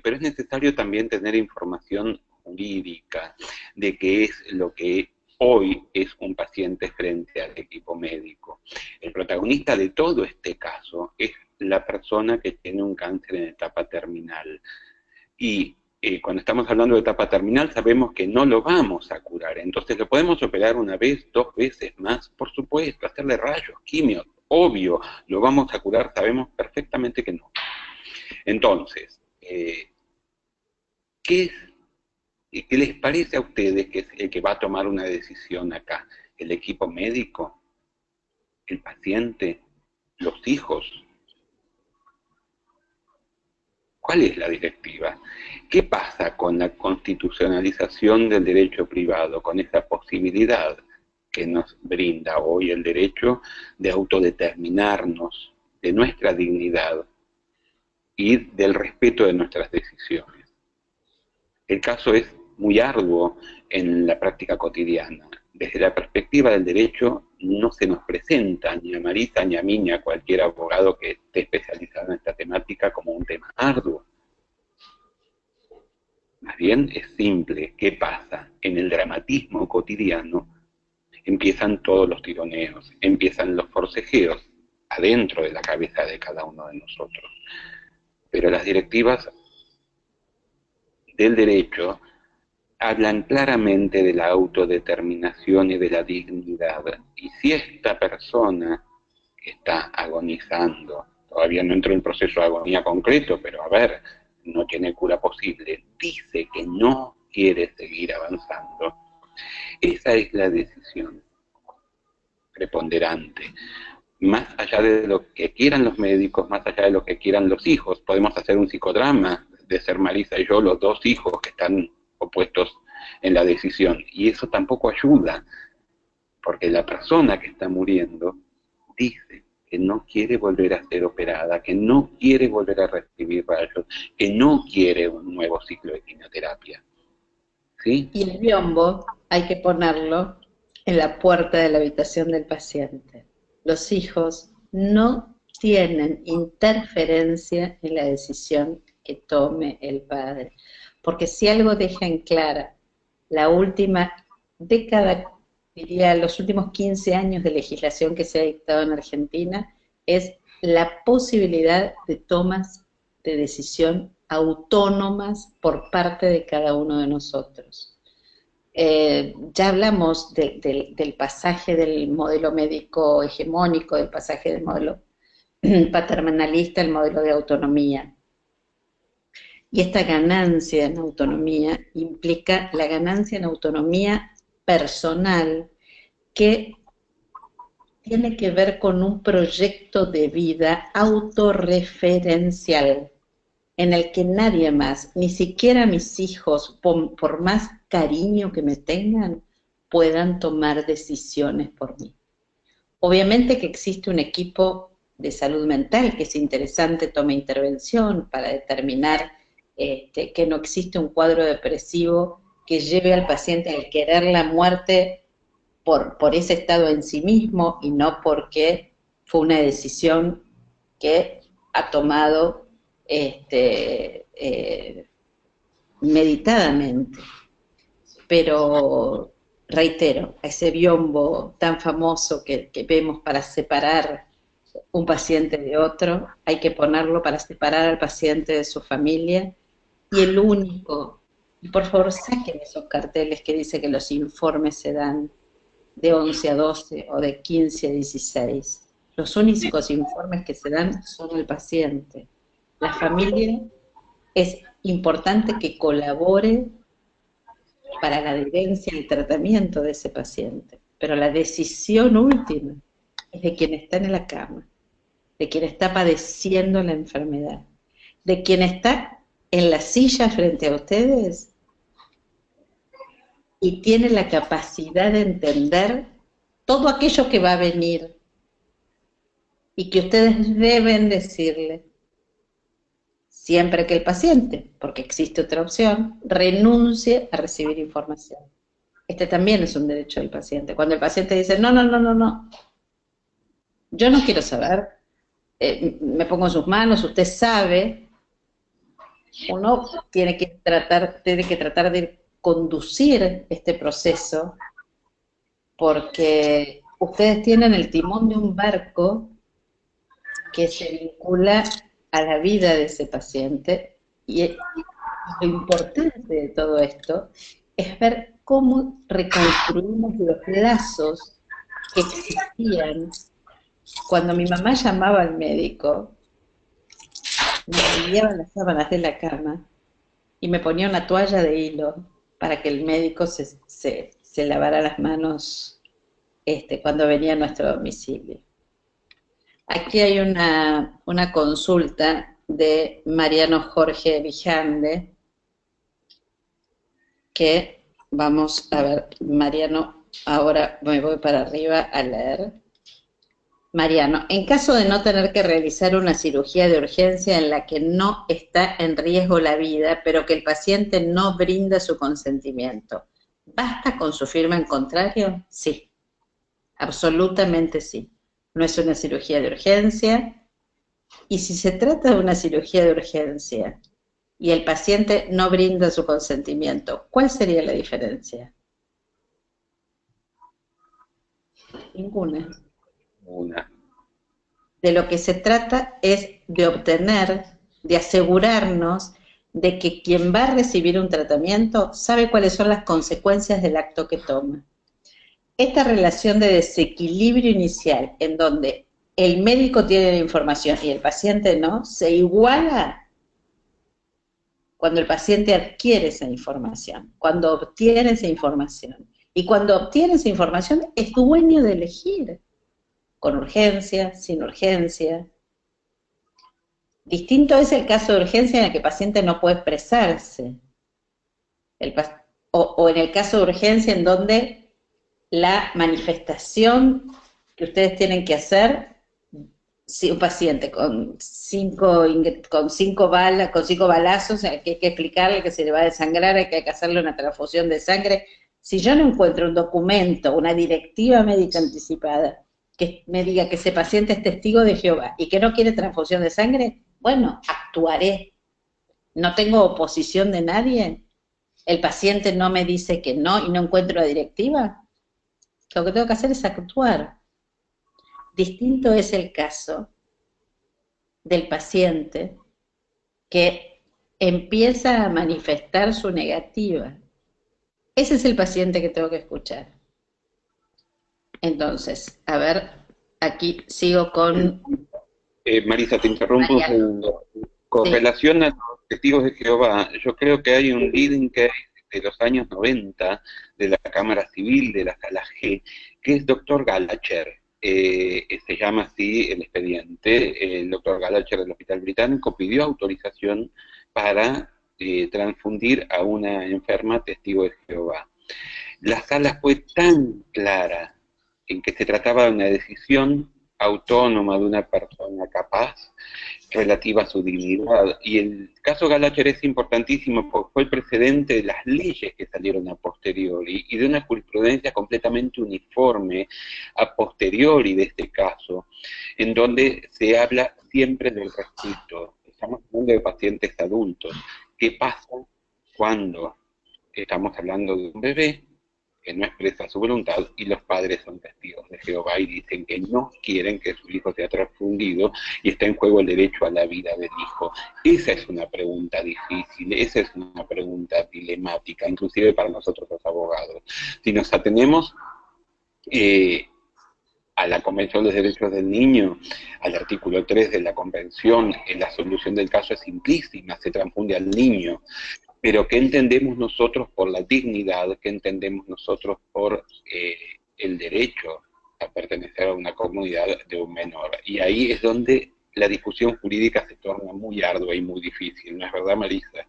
pero es necesario también tener información jurídica de qué es lo que hoy es un paciente frente al equipo médico. El protagonista de todo este caso es la persona que tiene un cáncer en etapa terminal. Y cuando estamos hablando de etapa terminal sabemos que no lo vamos a curar. Entonces, ¿lo podemos operar una vez, dos veces más? Por supuesto, hacerle rayos, quimios, obvio, lo vamos a curar, sabemos perfectamente que no. Entonces, ¿qué les parece a ustedes que es el que va a tomar una decisión acá? ¿El equipo médico? ¿El paciente? ¿Los hijos? ¿Cuál es la directiva? ¿Qué pasa con la constitucionalización del derecho privado, con esa posibilidad que nos brinda hoy el derecho de autodeterminarnos, de nuestra dignidad y del respeto de nuestras decisiones? El caso es muy arduo en la práctica cotidiana. Desde la perspectiva del derecho no se nos presenta ni a Marisa ni a mí ni a cualquier abogado que esté especializado en esta temática como un tema arduo. Más bien es simple. ¿Qué pasa? En el dramatismo cotidiano empiezan todos los tironeos, empiezan los forcejeos adentro de la cabeza de cada uno de nosotros. Pero las directivas del derecho hablan claramente de la autodeterminación y de la dignidad. Y si esta persona que está agonizando, todavía no entró en proceso de agonía concreto, pero a ver, no tiene cura posible, dice que no quiere seguir avanzando, esa es la decisión preponderante. Más allá de lo que quieran los médicos, más allá de lo que quieran los hijos, podemos hacer un psicodrama de ser Marisa y yo los dos hijos que están opuestos en la decisión. Y eso tampoco ayuda, porque la persona que está muriendo dice que no quiere volver a ser operada, que no quiere volver a recibir rayos, que no quiere un nuevo ciclo de quimioterapia. ¿Sí? y el biombo hay que ponerlo en la puerta de la habitación del paciente. Los hijos no tienen interferencia en la decisión que tome el padre, porque si algo deja en clara la última década, diría los últimos 15 años de legislación que se ha dictado en Argentina, es la posibilidad de tomas de decisión autónomas por parte de cada uno de nosotros. Ya hablamos del pasaje del modelo médico hegemónico, del pasaje del modelo paternalista, el modelo de autonomía. Y esta ganancia en autonomía implica la ganancia en autonomía personal que tiene que ver con un proyecto de vida autorreferencial en el que nadie más, ni siquiera mis hijos, por más cariño que me tengan, puedan tomar decisiones por mí. Obviamente que existe un equipo de salud mental que es interesante, toma intervención para determinar que no existe un cuadro depresivo que lleve al paciente al querer la muerte por ese estado en sí mismo y no porque fue una decisión que ha tomado meditadamente, pero reitero, a ese biombo tan famoso que vemos para separar un paciente de otro, hay que ponerlo para separar al paciente de su familia, y el único, y por favor saquen esos carteles que dice que los informes se dan de 11 a 12 o de 15 a 16. Los únicos informes que se dan son el paciente. La familia es importante que colabore para la adherencia al tratamiento de ese paciente, pero la decisión última es de quien está en la cama, de quien está padeciendo la enfermedad, de quien está en la silla frente a ustedes y tiene la capacidad de entender todo aquello que va a venir y que ustedes deben decirle, siempre que el paciente, porque existe otra opción, renuncie a recibir información. Este también es un derecho del paciente. Cuando el paciente dice, no, no, no, no, no, yo no quiero saber, me pongo en sus manos, usted sabe, uno tiene que tratar de conducir este proceso, porque ustedes tienen el timón de un barco que se vincula a la vida de ese paciente, y lo importante de todo esto es ver cómo reconstruimos los lazos que existían. Cuando mi mamá llamaba al médico, me cambiaba las sábanas de la cama y me ponía una toalla de hilo para que el médico se lavara las manos cuando venía a nuestro domicilio. Aquí hay una consulta de Mariano Jorge Vijande, que vamos a ver. Mariano, ahora me voy para arriba a leer. Mariano, en caso de no tener que realizar una cirugía de urgencia en la que no está en riesgo la vida, pero que el paciente no brinda su consentimiento, ¿basta con su firma en contrario? Sí, absolutamente sí. No es una cirugía de urgencia, y si se trata de una cirugía de urgencia y el paciente no brinda su consentimiento, ¿cuál sería la diferencia? Ninguna. Una. De lo que se trata es de obtener, de asegurarnos de que quien va a recibir un tratamiento sabe cuáles son las consecuencias del acto que toma. Esta relación de desequilibrio inicial, en donde el médico tiene la información y el paciente no, se iguala cuando el paciente adquiere esa información, cuando obtiene esa información. Y cuando obtiene esa información es dueño de elegir, con urgencia, sin urgencia. Distinto es el caso de urgencia en el que el paciente no puede expresarse, o en el caso de urgencia en donde la manifestación que ustedes tienen que hacer, si un paciente con cinco balazos, que hay que explicarle que se le va a desangrar, hay que hacerle una transfusión de sangre. Si yo no encuentro un documento, una directiva médica anticipada, que me diga que ese paciente es testigo de Jehová y que no quiere transfusión de sangre, bueno, actuaré. No tengo oposición de nadie. El paciente no me dice que no y no encuentro la directiva. Lo que tengo que hacer es actuar. Distinto es el caso del paciente que empieza a manifestar su negativa. Ese es el paciente que tengo que escuchar. Entonces, a ver, aquí sigo con... Marisa, te interrumpo un segundo. Con relación a los testigos de Jehová, yo creo que hay un leading que hay de los años 90 de la Cámara Civil de la Sala G, que es doctor Galacher. Se llama así el expediente. El doctor Galacher del Hospital Británico pidió autorización para transfundir a una enferma testigo de Jehová. La sala fue tan clara en que se trataba de una decisión autónoma de una persona capaz, relativa a su dignidad. Y el caso Galacher es importantísimo porque fue el precedente de las leyes que salieron a posteriori y de una jurisprudencia completamente uniforme a posteriori de este caso, en donde se habla siempre del respeto. Es estamos hablando de pacientes adultos. ¿Qué pasa cuando estamos hablando de un bebé que no expresa su voluntad y los padres son testigos de Jehová y dicen que no quieren que su hijo sea transfundido y está en juego el derecho a la vida del hijo? Esa es una pregunta difícil, esa es una pregunta dilemática, inclusive para nosotros los abogados. Si nos atenemos a la Convención de los Derechos del Niño, al artículo 3 de la Convención, en la solución del caso es simplísima, se transfunde al niño. Pero ¿qué entendemos nosotros por la dignidad? ¿Qué entendemos nosotros por el derecho a pertenecer a una comunidad de un menor? Y ahí es donde la discusión jurídica se torna muy ardua y muy difícil, ¿no es verdad, Marisa?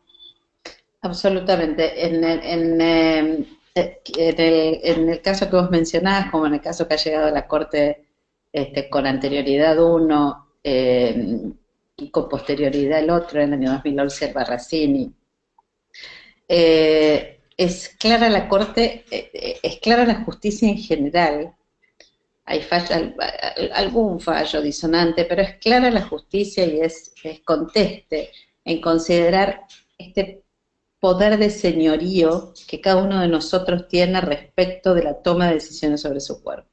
Absolutamente. En el caso que vos mencionás, como en el caso que ha llegado a la Corte con anterioridad uno y con posterioridad el otro, en el año 2011, el Barracini, es clara la Corte, es clara la justicia en general. Hay algún fallo disonante, pero es clara la justicia y es conteste en considerar este poder de señorío que cada uno de nosotros tiene respecto de la toma de decisiones sobre su cuerpo.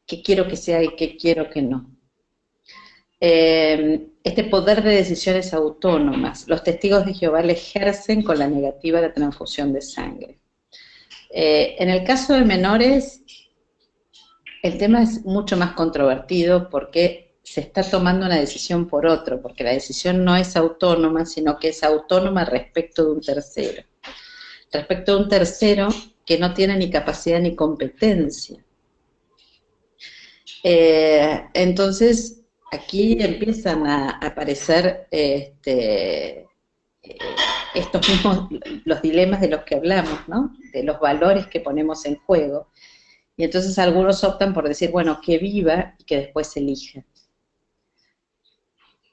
¿Qué quiero que sea y qué quiero que no? Este poder de decisiones autónomas, los testigos de Jehová le ejercen con la negativa de la transfusión de sangre. En el caso de menores, el tema es mucho más controvertido porque se está tomando una decisión por otro, porque la decisión no es autónoma, sino que es autónoma respecto de un tercero. Respecto de un tercero que no tiene ni capacidad ni competencia. Entonces, aquí empiezan a aparecer estos mismos, los dilemas de los que hablamos, ¿no? De los valores que ponemos en juego. Y entonces algunos optan por decir, bueno, que viva y que después elija.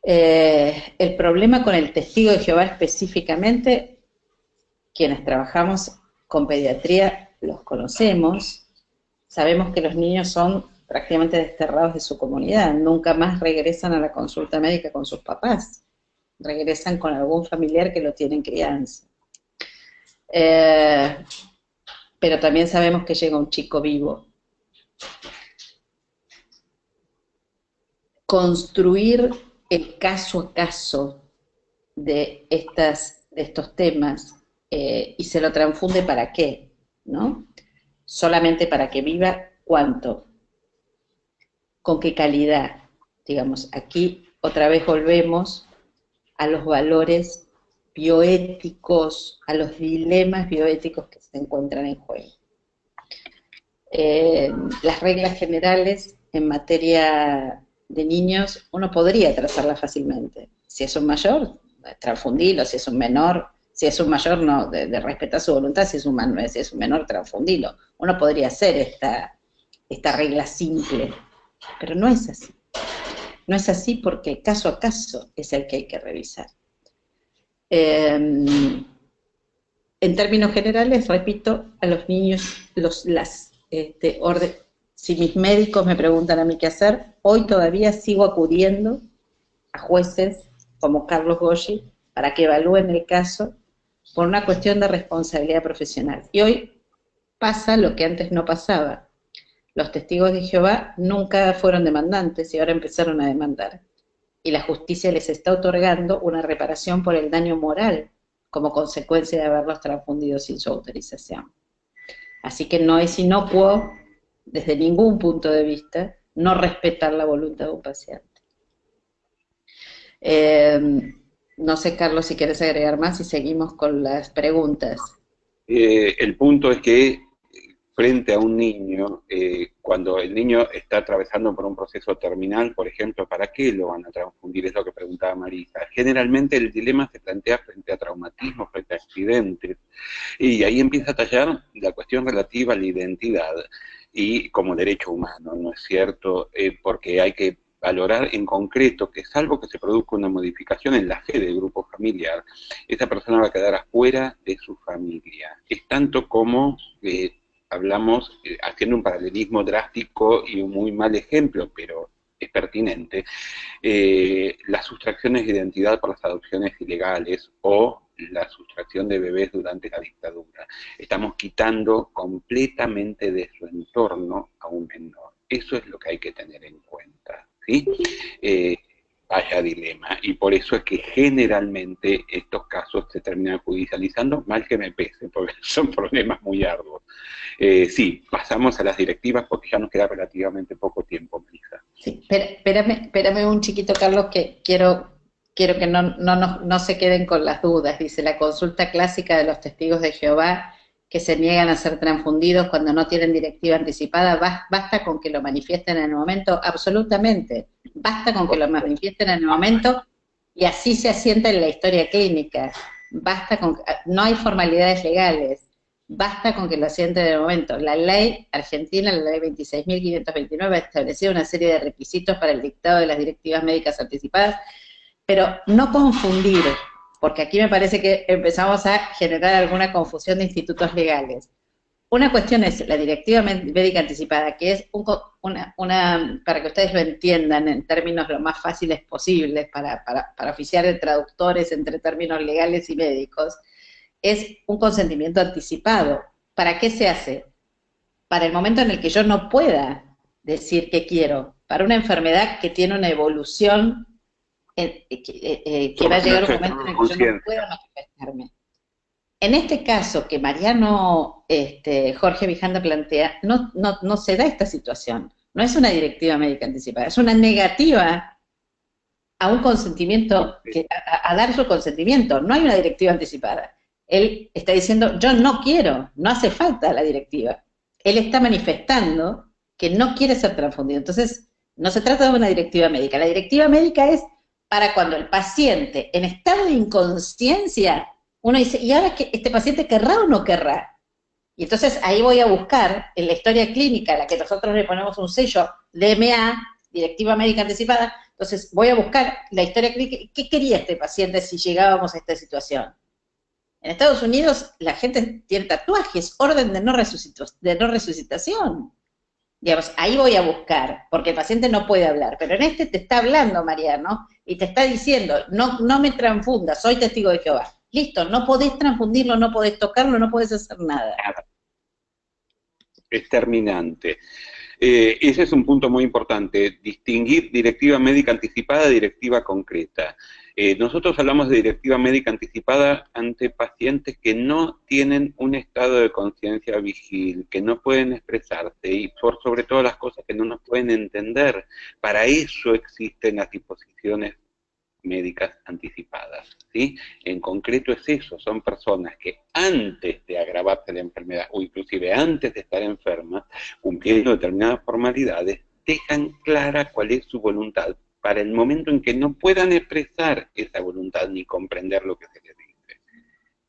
El problema con el testigo de Jehová específicamente, quienes trabajamos con pediatría los conocemos, sabemos que los niños son prácticamente desterrados de su comunidad, nunca más regresan a la consulta médica con sus papás, regresan con algún familiar que lo tiene en crianza. Pero también sabemos que llega un chico vivo. Construir el caso a caso de estos temas y se lo transfunde ¿para qué? ¿No? Solamente para que viva, ¿cuánto? ¿Con qué calidad? Digamos, aquí otra vez volvemos a los valores bioéticos, a los dilemas bioéticos que se encuentran en juego. Las reglas generales en materia de niños, uno podría trazarlas fácilmente. Si es un mayor, transfundilo; si es un menor, si es un mayor, no, de respetar su voluntad; si es un menor, transfundilo. Uno podría hacer esta regla simple, pero no es así. No es así porque el caso a caso es el que hay que revisar. En términos generales, repito, a los niños, si mis médicos me preguntan a mí qué hacer, hoy todavía sigo acudiendo a jueces como Carlos Goggi para que evalúen el caso por una cuestión de responsabilidad profesional. Y hoy pasa lo que antes no pasaba. Los testigos de Jehová nunca fueron demandantes y ahora empezaron a demandar. Y la justicia les está otorgando una reparación por el daño moral como consecuencia de haberlos transfundido sin su autorización. Así que no es inocuo, desde ningún punto de vista, no respetar la voluntad de un paciente. No sé, Carlos, si quieres agregar más y seguimos con las preguntas. El punto es que frente a un niño, cuando el niño está atravesando por un proceso terminal, por ejemplo, ¿para qué lo van a transfundir? Es lo que preguntaba Marisa. Generalmente el dilema se plantea frente a traumatismos, frente a accidentes, y ahí empieza a tallar la cuestión relativa a la identidad y como derecho humano, ¿no es cierto? Porque hay que valorar en concreto que salvo que se produzca una modificación en la fe del grupo familiar, esa persona va a quedar afuera de su familia. Es tanto como hablamos, haciendo un paralelismo drástico y un muy mal ejemplo, pero es pertinente, las sustracciones de identidad por las adopciones ilegales o la sustracción de bebés durante la dictadura. Estamos quitando completamente de su entorno a un menor. Eso es lo que hay que tener en cuenta, ¿sí? Vaya dilema, y por eso es que generalmente estos casos se terminan judicializando, mal que me pese, porque son problemas muy arduos. Sí, pasamos a las directivas porque ya nos queda relativamente poco tiempo, Marisa. Sí, espérame un chiquito, Carlos, que quiero que no se queden con las dudas. Dice, la consulta clásica de los testigos de Jehová que se niegan a ser transfundidos cuando no tienen directiva anticipada, basta con que lo manifiesten en el momento, absolutamente, basta con que lo manifiesten en el momento y así se asienta en la historia clínica, basta con, no hay formalidades legales, basta con que lo asienten en el momento. La ley argentina, la ley 26.529, ha establecido una serie de requisitos para el dictado de las directivas médicas anticipadas, pero no confundir, porque aquí me parece que empezamos a generar alguna confusión de institutos legales. Una cuestión es la directiva médica anticipada, que es para que ustedes lo entiendan en términos lo más fáciles posibles, para oficiar de traductores entre términos legales y médicos, es un consentimiento anticipado. ¿Para qué se hace? Para el momento en el que yo no pueda decir que quiero, para una enfermedad que tiene una evolución que va a llegar un momento en el que yo no pueda manifestarme. En este caso que Mariano Jorge Vijanda plantea, no se da esta situación. No es una directiva médica anticipada, es una negativa a un consentimiento, a dar su consentimiento. No hay una directiva anticipada. Él está diciendo, yo no quiero, no hace falta la directiva. Él está manifestando que no quiere ser transfundido. Entonces, no se trata de una directiva médica. La directiva médica es para cuando el paciente, en estado de inconsciencia, uno dice, ¿y ahora que este paciente querrá o no querrá? Y entonces ahí voy a buscar en la historia clínica, a la que nosotros le ponemos un sello, DMA, Directiva Médica Anticipada, entonces voy a buscar la historia clínica, ¿qué quería este paciente si llegábamos a esta situación? En Estados Unidos la gente tiene tatuajes, orden de no resucitación. Digamos, ahí voy a buscar, porque el paciente no puede hablar, pero en este te está hablando Mariano, y te está diciendo, no me transfundas, soy testigo de Jehová. Listo, no podés transfundirlo, no podés tocarlo, no podés hacer nada. Es terminante. Ese es un punto muy importante, distinguir directiva médica anticipada de directiva concreta. Nosotros hablamos de directiva médica anticipada ante pacientes que no tienen un estado de conciencia vigil, que no pueden expresarse y por sobre todas las cosas que no nos pueden entender. Para eso existen las disposiciones médicas anticipadas, ¿sí? En concreto es eso, son personas que antes de agravarse la enfermedad o inclusive antes de estar enfermas, cumpliendo determinadas formalidades, dejan clara cuál es su voluntad para el momento en que no puedan expresar esa voluntad ni comprender lo que se les dice.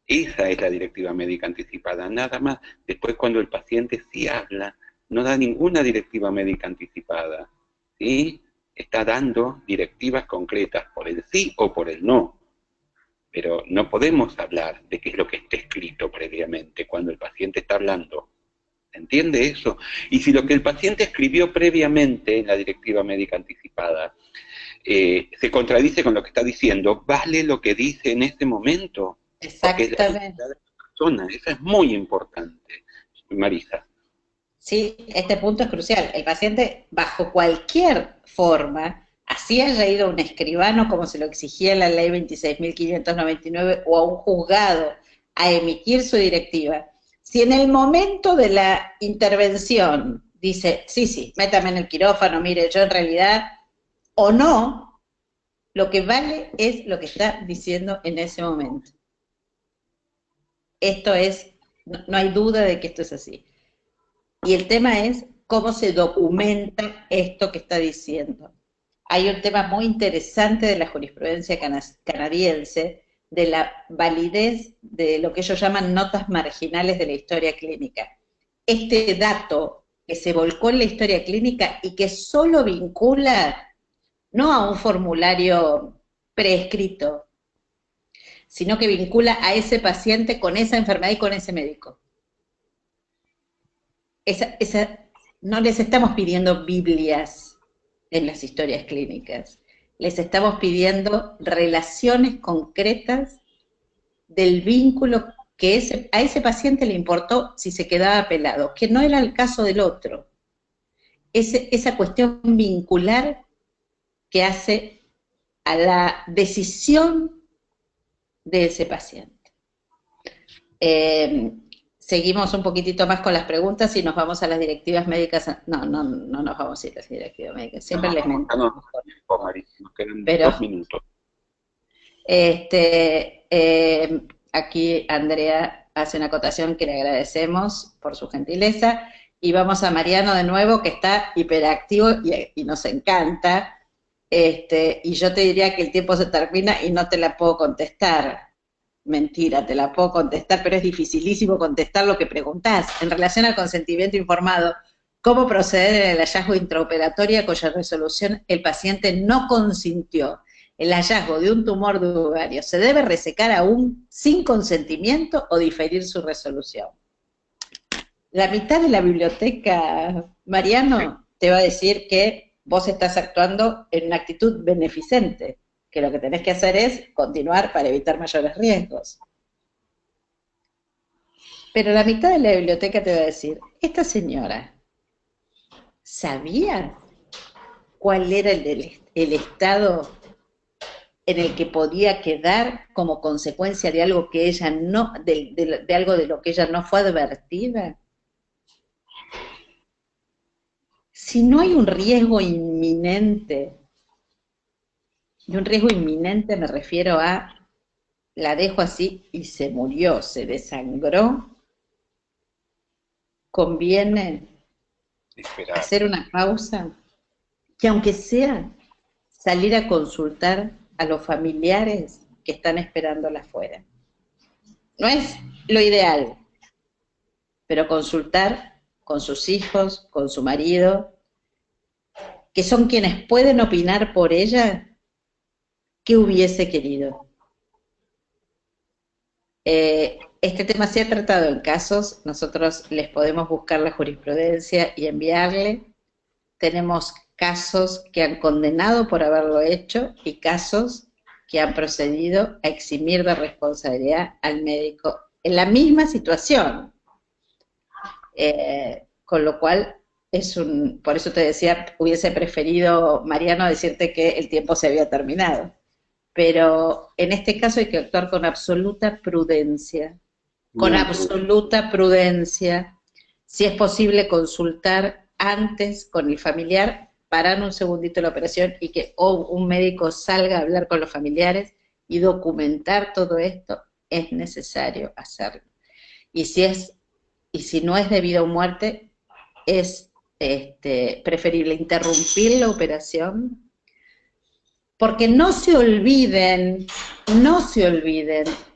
Esa es la directiva médica anticipada, nada más. Después cuando el paciente sí habla, no da ninguna directiva médica anticipada, ¿sí? Está dando directivas concretas por el sí o por el no, pero no podemos hablar de qué es lo que está escrito previamente cuando el paciente está hablando. ¿Entiende eso? Y si lo que el paciente escribió previamente en la directiva médica anticipada se contradice con lo que está diciendo, vale lo que dice en ese momento. Exactamente. Porque es la identidad de la persona, eso es muy importante, Marisa. Sí, este punto es crucial. El paciente, bajo cualquier forma, así haya ido a un escribano como se lo exigía la ley 26.599 o a un juzgado a emitir su directiva, si en el momento de la intervención dice, sí, métame en el quirófano, mire, yo en realidad, o no, lo que vale es lo que está diciendo en ese momento. Esto es, no hay duda de que esto es así. Y el tema es cómo se documenta esto que está diciendo. Hay un tema muy interesante de la jurisprudencia canadiense, de la validez de lo que ellos llaman notas marginales de la historia clínica. Este dato que se volcó en la historia clínica y que solo vincula no a un formulario preescrito, sino que vincula a ese paciente con esa enfermedad y con ese médico. No les estamos pidiendo Biblias, en las historias clínicas. Les estamos pidiendo relaciones concretas del vínculo que a ese paciente le importó si se quedaba pelado, que no era el caso del otro. Esa cuestión vincular que hace a la decisión de ese paciente. Seguimos un poquitito más con las preguntas y nos vamos a las directivas médicas. No nos vamos a ir a las directivas médicas. Siempre les mento. Nos quedan pero 2 minutos. Aquí Andrea hace una acotación que le agradecemos por su gentileza. Y vamos a Mariano de nuevo, que está hiperactivo y nos encanta. Y yo te diría que el tiempo se termina y no te la puedo contestar. Mentira, te la puedo contestar, pero es dificilísimo contestar lo que preguntás. En relación al consentimiento informado, ¿cómo proceder en el hallazgo intraoperatoria cuya resolución el paciente no consintió? El hallazgo de un tumor de ovario, ¿se debe resecar aún sin consentimiento o diferir su resolución? La mitad de la biblioteca, Mariano, te va a decir que vos estás actuando en una actitud beneficente, que lo que tenés que hacer es continuar para evitar mayores riesgos. Pero la mitad de la biblioteca te va a decir, esta señora, ¿sabía cuál era el estado en el que podía quedar como consecuencia de algo que ella no, de algo de lo que ella no fue advertida? Si no hay un riesgo inminente, y un riesgo inminente me refiero a, la dejo así y se murió, se desangró, conviene hacer una pausa, que aunque sea salir a consultar a los familiares que están esperándola afuera. No es lo ideal, pero consultar con sus hijos, con su marido, que son quienes pueden opinar por ella, ¿qué hubiese querido? Este tema se ha tratado en casos, nosotros les podemos buscar la jurisprudencia y enviarle. Tenemos casos que han condenado por haberlo hecho y casos que han procedido a eximir de responsabilidad al médico en la misma situación. Con lo cual, por eso te decía, hubiese preferido, Mariano, decirte que el tiempo se había terminado. Pero en este caso hay que actuar con absoluta prudencia, si es posible consultar antes con el familiar, parar un segundito la operación y que un médico salga a hablar con los familiares y documentar todo esto, es necesario hacerlo. Y si no es debido a muerte, es preferible interrumpir la operación. Porque no se olviden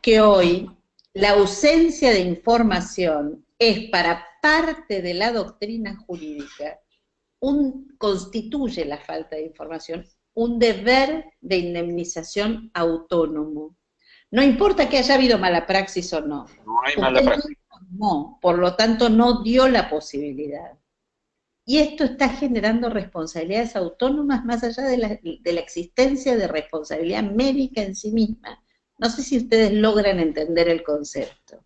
que hoy la ausencia de información es para parte de la doctrina jurídica, constituye la falta de información, un deber de indemnización autónomo. No importa que haya habido mala praxis o no. No hay mala praxis. No, por lo tanto no dio la posibilidad. Y esto está generando responsabilidades autónomas más allá de la existencia de responsabilidad médica en sí misma. No sé si ustedes logran entender el concepto.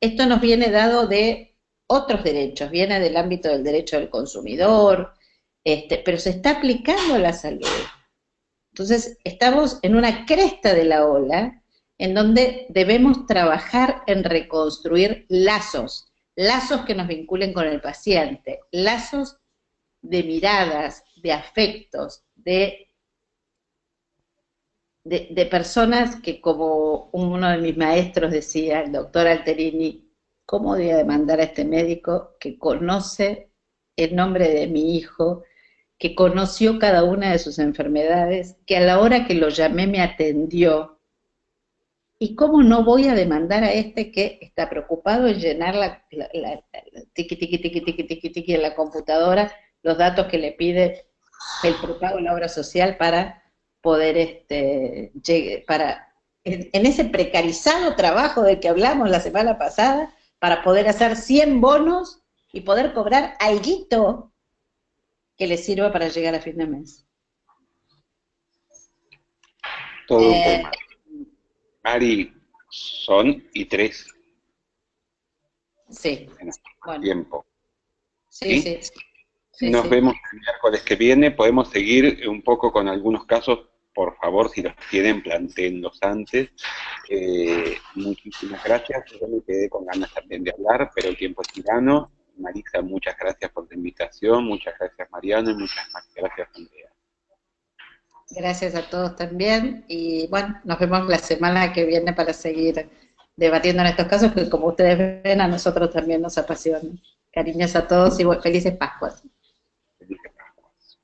Esto nos viene dado de otros derechos, viene del ámbito del derecho del consumidor, pero se está aplicando a la salud. Entonces, estamos en una cresta de la ola en donde debemos trabajar en reconstruir lazos que nos vinculen con el paciente, lazos de miradas, de afectos, de personas que, como uno de mis maestros decía, el doctor Alterini, ¿cómo voy a demandar a este médico que conoce el nombre de mi hijo, que conoció cada una de sus enfermedades, que a la hora que lo llamé me atendió? ¿Y cómo no voy a demandar a este que está preocupado en llenar la tiqui en la computadora los datos que le pide el prepago de la obra social para poder, en ese precarizado trabajo del que hablamos la semana pasada, para poder hacer 100 bonos y poder cobrar alguito? que les sirva para llegar a fin de mes. Todo un tema. Mari, son y 3 Sí, en nuestro bueno, tiempo. sí, ¿Sí? sí, sí, Nos sí. vemos el miércoles que viene. Podemos seguir un poco con algunos casos. Por favor, si los tienen, plantéenlos antes. Muchísimas gracias. Yo me quedé con ganas también de hablar, pero el tiempo es tirano. Marisa, muchas gracias por la invitación. Muchas gracias, Mariano, y muchas más gracias, Andrea. Gracias a todos también. Y bueno, nos vemos la semana que viene para seguir debatiendo en estos casos que, como ustedes ven, a nosotros también nos apasionan. Cariños a todos y felices Pascuas. Felices Pascuas.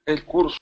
El curso